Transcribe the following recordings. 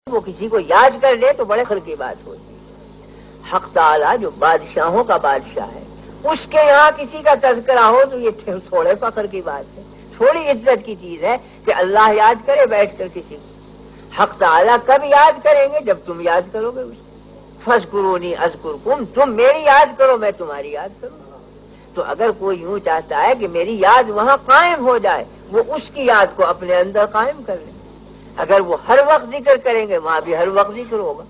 وہ کسی کو یاد کر لے تو بڑے فخر کی بات ہوتی ہے۔ حق تعالی جو بادشاہوں کا بادشاہ ہے، اس کے یہاں کسی کا تذکرہ ہو تو یہ تھوڑے فخر کی بات ہے، تھوڑی عزت کی چیز ہے کہ اللہ یاد کرے بیٹھ کر کسی کو۔ حق تعالی کب یاد کریں گے؟ جب تم یاد کرو گے اسے۔ فاذکرونی اذکرکم، تم میری یاد کرو میں تمہاری یاد کروں۔ تو اگر کوئی یوں چاہتا ہے کہ میری یاد وہاں قائم ہو جائے، وہ اس کی یاد کو اپنے اندر قائم کر لے۔ اگر وہ ہر وقت ذکر کریں گے وہاں بھی ہر وقت ذکر ہوگا،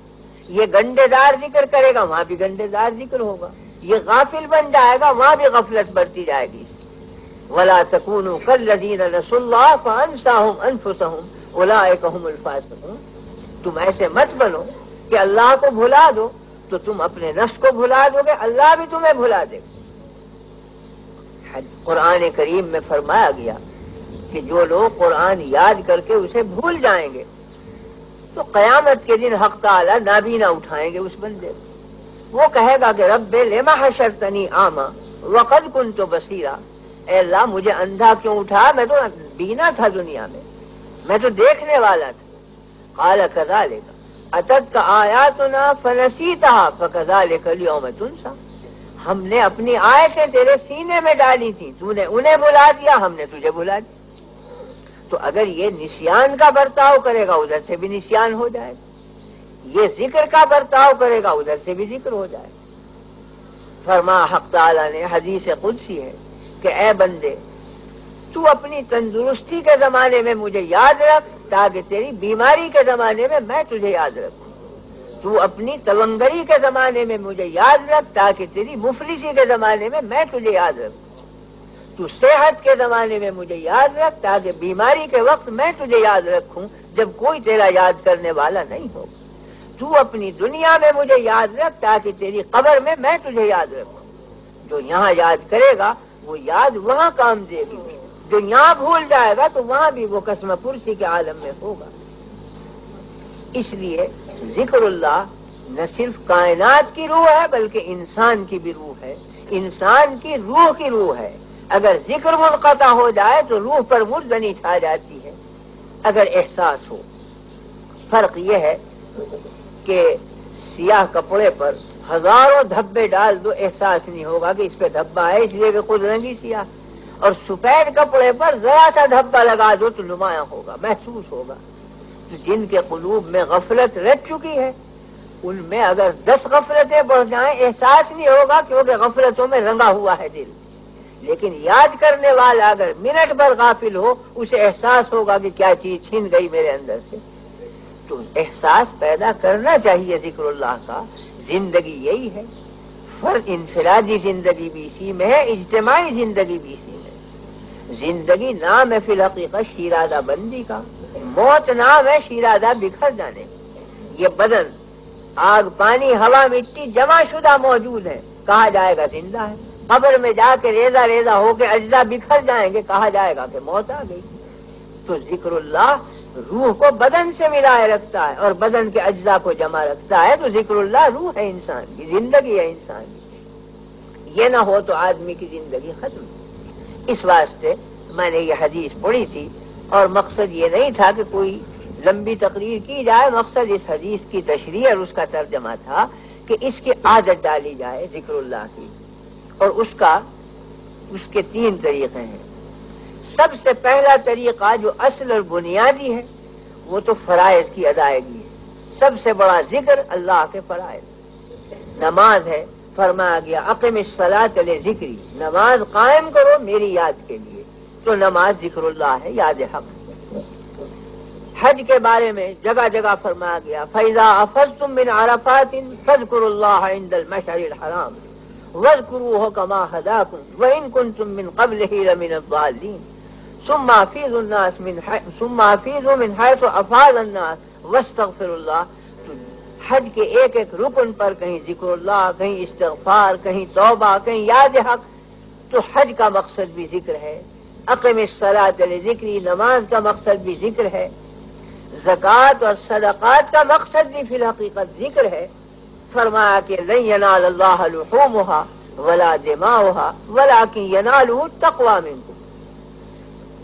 یہ گنڈے دار ذکر کرے گا وہاں بھی گنڈے دار ذکر ہوگا، یہ غافل بن جائے گا وہاں بھی غفلت بڑھتی جائے گی۔ وَلَا تَكُونُوا كَالَّذِينَ نَسُوا اللَّهَ فَأَنسَاهُمْ أَنفُسَهُمْ أُولَٰئِكَ هُمُ الْفَاسِقُونَ۔ تم ایسے مت بنو کہ اللہ کو بھلا دو تو تم اپنے نفس کو بھلا دو گے، اللہ بھی تمہیں بھلا دے گا۔ قرآن کریم میں فرمایا گیا کہ جو لوگ قرآن یاد کر کے اسے بھول جائیں گے تو قیامت کے دن حق تعالی نابینا اٹھائیں گے اس بندے کو۔ وہ کہے گا کہ رب لما حشرتنی اعمی وقد كنت بصیرا، اے اللہ مجھے اندھا کیوں اٹھا، میں تو بینا تھا دنیا میں تو دیکھنے والا تھا۔ قال كذلك اتتك آیاتنا فنسیتها فكذلك اليوم تنسى، ہم نے اپنی آیتیں تیرے سینے میں ڈالی تھیں، تو نے انہیں بھلا دیا، ہم نے تجھے بھلا دیا۔ تو اگر یہ نسیان کا برتاؤ کرے گا ادھر سے بھی نسیان ہو جائے گا، یہ ذکر کا برتاؤ کرے گا ادھر سے بھی ذکر ہو جائے گا۔ فرما حق تعالی نے حدیث قدسی ہے کہ اے بندے تو اپنی تندرستی کے زمانے میں مجھے یاد رکھ تاکہ تیری بیماری کے زمانے میں میں تجھے یاد رکھوں، تو اپنی تونگری کے زمانے میں مجھے یاد رکھ تاکہ تیری مفلسی کے زمانے میں میں تجھے یاد رکھوں، تو صحت کے زمانے میں مجھے یاد رکھ تاکہ بیماری کے وقت میں تجھے یاد رکھوں جب کوئی تیرا یاد کرنے والا نہیں ہوگا، تو اپنی دنیا میں مجھے یاد رکھ تاکہ تیری قبر میں میں تجھے یاد رکھوں۔ جو یہاں یاد کرے گا وہ یاد وہاں کام دے گی، جو یہاں بھول جائے گا تو وہاں بھی وہ قسم پرسی کے عالم میں ہوگا۔ اس لیے ذکر اللہ نہ صرف کائنات کی روح ہے بلکہ انسان کی بھی روح ہے، انسان کی روح کی روح ہے۔ اگر ذکر منقطع ہو جائے تو روح پر مردنی چھا جاتی ہے۔ اگر احساس ہو، فرق یہ ہے کہ سیاہ کپڑے پر ہزاروں دھبے ڈال دو احساس نہیں ہوگا کہ اس پہ دھبا ہے اس لیے کہ خود رنگی سیاہ، اور سفید کپڑے پر ذرا سا دھبا لگا دو تو نمایاں ہوگا، محسوس ہوگا۔ تو جن کے قلوب میں غفلت رچ چکی ہے ان میں اگر 10 غفلتیں بڑھ جائیں احساس نہیں ہوگا کیونکہ غفلتوں میں رنگا ہوا ہے دل، لیکن یاد کرنے والا اگر منٹ بھر غافل ہو اسے احساس ہوگا کہ کیا چیز چھن گئی میرے اندر سے۔ تو احساس پیدا کرنا چاہیے ذکر اللہ کا۔ زندگی یہی ہے، فرد انفرادی زندگی بھی اسی میں ہے، اجتماعی زندگی بھی اسی میں۔ زندگی نام ہے فی الحقیقت شیرازہ بندی کا، موت نام ہے شیرازہ بکھر جانے۔ یہ بدن آگ پانی ہوا مٹی جمع شدہ موجود ہے، کہا جائے گا زندہ ہے۔ قبر میں جا کے ریزہ ریزہ ہو کے اجزا بکھر جائیں گے، کہا جائے گا کہ موت آ گئی۔ تو ذکر اللہ روح کو بدن سے ملائے رکھتا ہے اور بدن کے اجزا کو جمع رکھتا ہے۔ تو ذکر اللہ روح ہے انسان کی، زندگی ہے انسان کی، یہ نہ ہو تو آدمی کی زندگی ختم۔ اس واسطے میں نے یہ حدیث پڑھی تھی اور مقصد یہ نہیں تھا کہ کوئی لمبی تقریر کی جائے، مقصد اس حدیث کی تشریح اور اس کا ترجمہ تھا کہ اس کی عادت ڈالی جائے ذکر اللہ کی، اور اس کے 3 طریقے ہیں۔ سب سے پہلا طریقہ جو اصل اور بنیادی ہے وہ تو فرائض کی ادائیگی ہے۔ سب سے بڑا ذکر اللہ کے فرائض، نماز ہے۔ فرمایا گیا اقم الصلاۃ لذکری، نماز قائم کرو میری یاد کے لیے، تو نماز ذکر اللہ ہے، یاد حق۔ حج کے بارے میں جگہ جگہ فرمایا گیا فَإِذَا أَفَضْتُم مِّنْ عَرَفَاتٍ فَاذْكُرُوا اللَّهَ عِندَ الْمَشْعَرِ الْحَرَامِ وَاذْكُرُوهُ كَمَا هَدَاكُمْ وَإِن كُنتُم مِّن قَبْلِهِ لَمِنَ الضَّالِّينَ ثُمَّ أَفِيضُوا مِنْ حَيْثُ أَفَاضَ النَّاسُ وَاسْتَغْفِرُوا اللَّهَ۔ حج کے ایک ایک رکن پر کہیں ذکر اللہ، کہیں استغفار، کہیں توبہ، کہیں یاد حق، تو حج کا مقصد بھی ذکر ہے۔ اقم الصلاۃ لذکری، نماز کا مقصد بھی ذکر ہے۔ زکوٰۃ اور صدقات کا مقصد بھی فی الحقیقت ذکر ہے۔ فرمایا کہ لن ینال اللہ لحومها ولا دماؤها ولکن ینالہ التقوی منکم،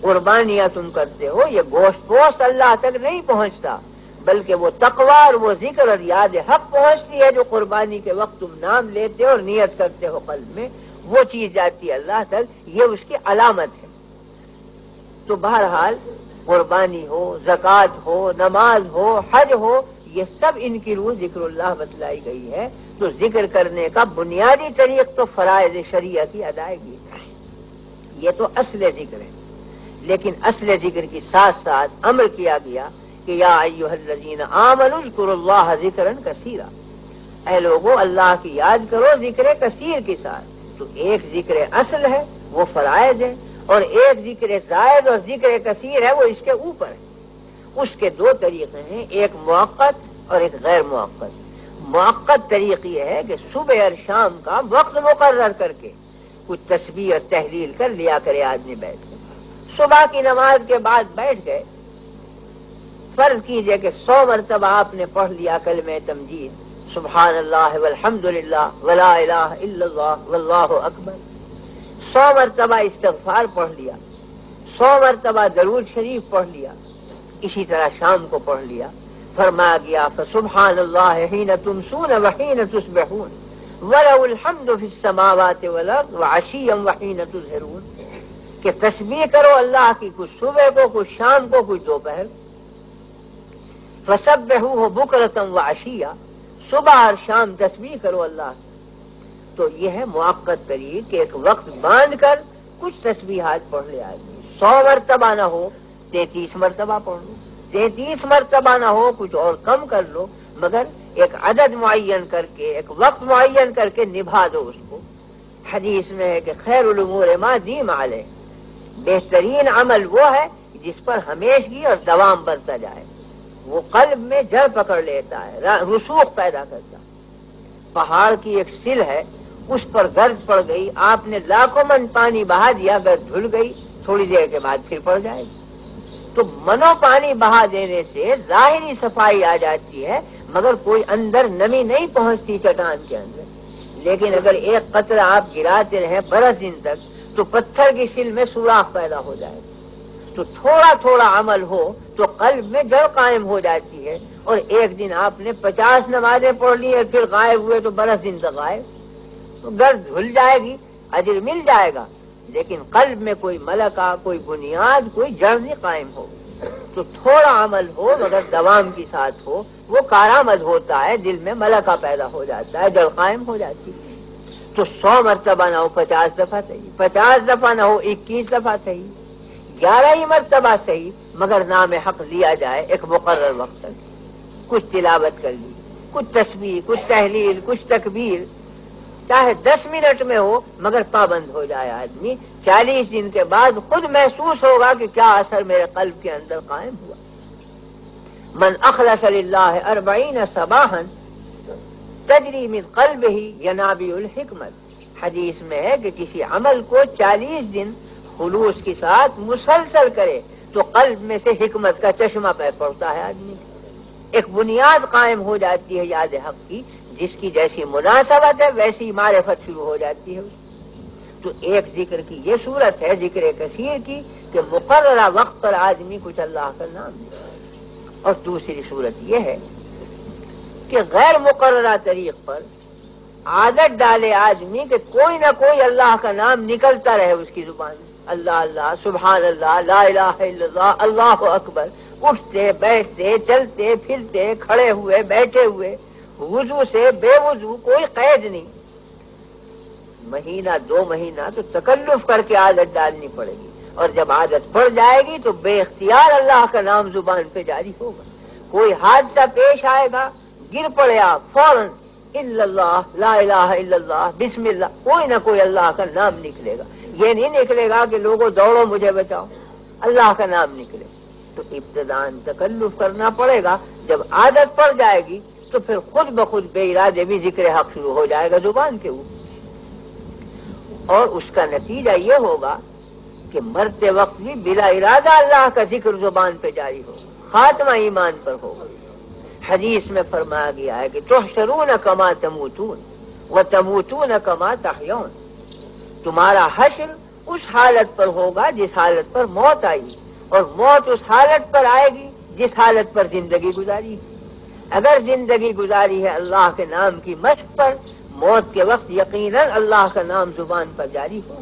قربانیاں تم کرتے ہو یہ گوشت پوست اللہ تک نہیں پہنچتا بلکہ وہ تقوی اور وہ ذکر اور یاد حق پہنچتی ہے جو قربانی کے وقت تم نام لیتے اور نیت کرتے ہو قلب میں، وہ چیز جاتی ہے اللہ تک، یہ اس کی علامت ہے۔ تو بہرحال قربانی ہو، زکوٰۃ ہو، نماز ہو، حج ہو، یہ سب ان کی روح ذکر اللہ بتلائی گئی ہے۔ تو ذکر کرنے کا بنیادی طریق تو فرائض شریعہ کی ادائیگی ہے، یہ تو اصل ذکر ہے۔ لیکن اصل ذکر کے ساتھ ساتھ امر کیا گیا کہ یا ایھا الذین آمنوا اذکروا اللہ ذکرا کثیرا، اے لوگوں اللہ کی یاد کرو ذکر کثیر کے ساتھ۔ تو ایک ذکر اصل ہے وہ فرائض ہے، اور ایک ذکر زائد اور ذکر کثیر ہے وہ اس کے اوپر ہے۔ اس کے دو طریقے ہیں، ایک موقت اور ایک غیر موقت۔ موقت طریق یہ ہے کہ صبح اور شام کا وقت مقرر کر کے کچھ تسبیح اور تحلیل کر لیا کرے آدمی بیٹھ کے۔ صبح کی نماز کے بعد بیٹھ گئے، فرض کیجئے کہ 100 مرتبہ آپ نے پڑھ لیا کلمہ تمجید، سبحان اللہ والحمد للہ ولا الہ الا اللہ واللہ اکبر، 100 مرتبہ استغفار پڑھ لیا، 100 مرتبہ درود شریف پڑھ لیا، اسی طرح شام کو پڑھ لیا۔ فرمایا گیا فسبحان اللہ حین تمسون وحین تصبحون ولہ الحمد فی السماوات والارض وعشیا وحین تظہرون، کہ تسبیح کرو اللہ کی کچھ صبح کو، کچھ شام کو، کچھ دوپہر۔ فسبحوہ بکرۃ وعشیا، صبح اور شام تسبیح کرو اللہ کی۔ تو یہ ہے موقت طریق کہ ایک وقت باندھ کر کچھ تسبیحات پڑھ لے آدمی، 100 مرتبہ نہ ہو 33 مرتبہ پڑھ لو، 33 مرتبہ نہ ہو کچھ اور کم کر لو، مگر ایک عدد معین کر کے، ایک وقت معین کر کے نبھا دو اس کو۔ حدیث میں ہے کہ خیر الامور ما دیم علیہ، بہترین عمل وہ ہے جس پر ہمیشگی اور دوام برتا جائے، وہ قلب میں جڑ پکڑ لیتا ہے، رسوخ پیدا کرتا ہے۔ پہاڑ کی ایک سل ہے، اس پر گرد پڑ گئی، آپ نے لاکھوں من پانی بہا دیا، گرد دھل گئی، تھوڑی دیر کے بعد پھر پڑ جائے گی۔ تو منو پانی بہا دینے سے ظاہری صفائی آ جاتی ہے، مگر کوئی اندر نمی نہیں پہنچتی چٹان کے اندر۔ لیکن اگر ایک قطرہ آپ گراتے رہے برس دن تک تو پتھر کی سل میں سوراخ پیدا ہو جائے گا۔ تو تھوڑا تھوڑا عمل ہو تو قلب میں جڑ قائم ہو جاتی ہے، اور ایک دن آپ نے 50 نمازیں پڑھ لی اور پھر غائب ہوئے تو برس دن تک غائب، تو گرد دھل جائے گی، اجر مل جائے گا، لیکن قلب میں کوئی ملکہ، کوئی بنیاد، کوئی جڑ نہیں قائم ہو۔ تو تھوڑا عمل ہو مگر دوام کے ساتھ ہو، وہ کارآمد ہوتا ہے، دل میں ملکہ پیدا ہو جاتا ہے، جڑ قائم ہو جاتی ہے۔ تو 100 مرتبہ نہ ہو 50 دفعہ صحیح، 50 دفعہ نہ ہو 21 دفعہ صحیح، 11 ہی مرتبہ صحیح، مگر نام حق لیا جائے ایک مقرر وقت تک، کچھ تلاوت کر لی، کچھ تسبیح، کچھ تحلیل، کچھ تکبیر، چاہے 10 منٹ میں ہو مگر پابند ہو جائے آدمی، 40 دن کے بعد خود محسوس ہوگا کہ کیا اثر میرے قلب کے اندر قائم ہوا۔ من اخلص للہ 40 صباحا تجری من قلبہ ینابیع الحکمت، حدیث میں ہے کہ کسی عمل کو 40 دن خلوص کے ساتھ مسلسل کرے تو قلب میں سے حکمت کا چشمہ پہ پڑتا ہے آدمی، ایک بنیاد قائم ہو جاتی ہے یاد حق کی، جس کی جیسی مناسبت ہے ویسی معرفت شروع ہو جاتی ہے۔ تو ایک ذکر کی یہ صورت ہے ذکر کثیر کی کہ مقررہ وقت پر آدمی کچھ اللہ کا نام لے، اور دوسری صورت یہ ہے کہ غیر مقررہ طریق پر عادت ڈالے آدمی کہ کوئی نہ کوئی اللہ کا نام نکلتا رہے اس کی زبان سے، اللہ اللہ، سبحان اللہ، لا الہ الا اللہ، اللہ اکبر، اٹھتے بیٹھتے چلتے پھرتے کھڑے ہوئے بیٹھے ہوئے، وضو سے بے وضو، کوئی قید نہیں۔ مہینہ 2 مہینہ تو تکلف کر کے عادت ڈالنی پڑے گی، اور جب عادت پڑ جائے گی تو بے اختیار اللہ کا نام زبان پہ جاری ہوگا۔ کوئی حادثہ پیش آئے گا، گر پڑے آپ، فوراً الا اللہ، لا الہ الا اللہ، بسم اللہ، کوئی نہ کوئی اللہ کا نام نکلے گا۔ یہ نہیں نکلے گا کہ لوگوں دوڑو مجھے بچاؤ، اللہ کا نام نکلے۔ تو ابتداءً تکلف کرنا پڑے گا، جب عادت پڑ جائے گی تو پھر خود بخود بے ارادے بھی ذکر حق شروع ہو جائے گا زبان کے اوپر، اور اس کا نتیجہ یہ ہوگا کہ مرتے وقت بھی بلا ارادہ اللہ کا ذکر زبان پہ جاری ہوگا، خاتمہ ایمان پر ہوگا۔ حدیث میں فرمایا گیا ہے کہ تحشرون کما تموتون وتموتون کما تحیون، تمہارا حشر اس حالت پر ہوگا جس حالت پر موت آئی، اور موت اس حالت پر آئے گی جس حالت پر زندگی گزاری ہے۔ اگر زندگی گزاری ہے اللہ کے نام کی مشق پر، موت کے وقت یقیناً اللہ کا نام زبان پر جاری ہو۔